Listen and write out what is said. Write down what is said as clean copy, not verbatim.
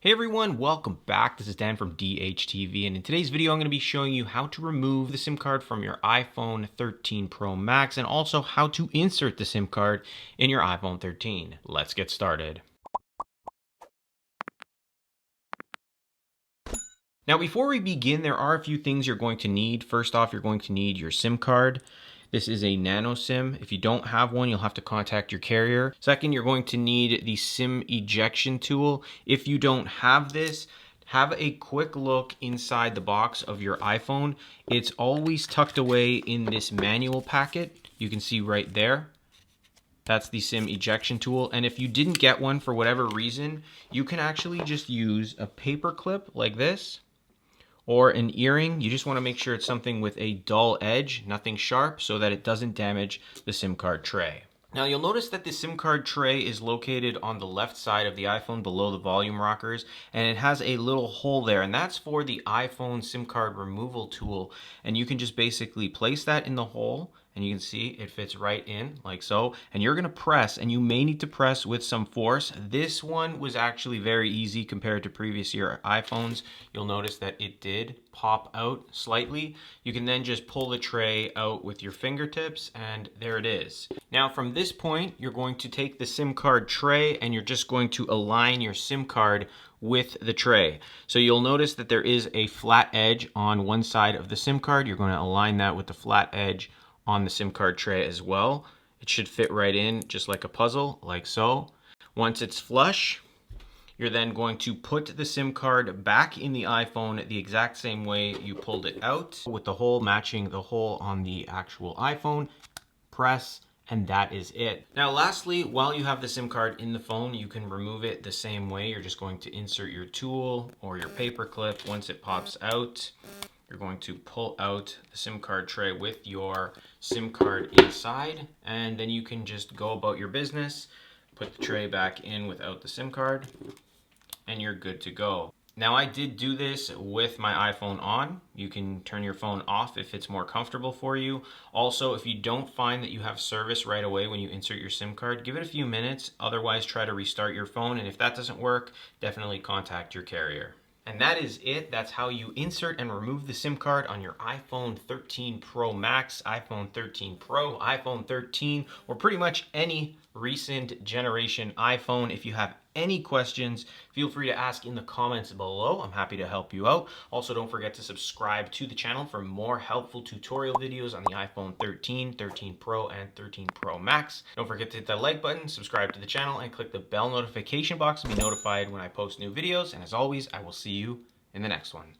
Hey everyone, welcome back. This is Dan from DHTV, and in today's video I'm going to be showing you how to remove the SIM card from your iPhone 13 Pro Max and also how to insert the SIM card in your iPhone 13. Let's get started. Now before we begin, there are a few things you're going to need. First off, you're going to need your SIM card. This is a NANO-SIM. If you don't have one, you'll have to contact your carrier. Second, you're going to need the SIM ejection tool. If you don't have this, have a quick look inside the box of your iPhone. It's always tucked away in this manual packet. You can see right there. That's the SIM ejection tool. And if you didn't get one for whatever reason, you can actually just use a paper clip like this, or an earring. You just want to make sure it's something with a dull edge, nothing sharp, so that it doesn't damage the SIM card tray. Now you'll notice that the SIM card tray is located on the left side of the iPhone below the volume rockers, and it has a little hole there, and that's for the iPhone SIM card removal tool. And you can just basically place that in the hole, and you can see it fits right in like so, and you're gonna press, and you may need to press with some force. This one was actually very easy compared to previous year iPhones. You'll notice that it did pop out slightly. You can then just pull the tray out with your fingertips, and there it is. Now from this point, you're going to take the SIM card tray and you're just going to align your SIM card with the tray. So you'll notice that there is a flat edge on one side of the SIM card. You're going to align that with the flat edge on the SIM card tray as well. It should fit right in just like a puzzle, like so. Once it's flush, you're then going to put the SIM card back in the iPhone the exact same way you pulled it out, with the hole matching the hole on the actual iPhone. Press, and that is it. Now lastly, while you have the SIM card in the phone, you can remove it the same way. You're just going to insert your tool or your paper clip. Once it pops out, you're going to pull out the SIM card tray with your SIM card inside, and then you can just go about your business, put the tray back in without the SIM card, and you're good to go. Now I did do this with my iPhone on. You can turn your phone off if it's more comfortable for you. Also, if you don't find that you have service right away when you insert your SIM card, give it a few minutes. Otherwise, try to restart your phone. And if that doesn't work, definitely contact your carrier. And that is it. That's how you insert and remove the SIM card on your iPhone 13 Pro Max, iPhone 13 Pro, iPhone 13, or pretty much any recent generation iPhone. If you have any questions, feel free to ask in the comments below. I'm happy to help you out. Also, don't forget to subscribe to the channel for more helpful tutorial videos on the iPhone 13, 13 Pro, and 13 Pro Max. Don't forget to hit that like button, subscribe to the channel, and click the bell notification box to be notified when I post new videos. And as always, I will see you in the next one.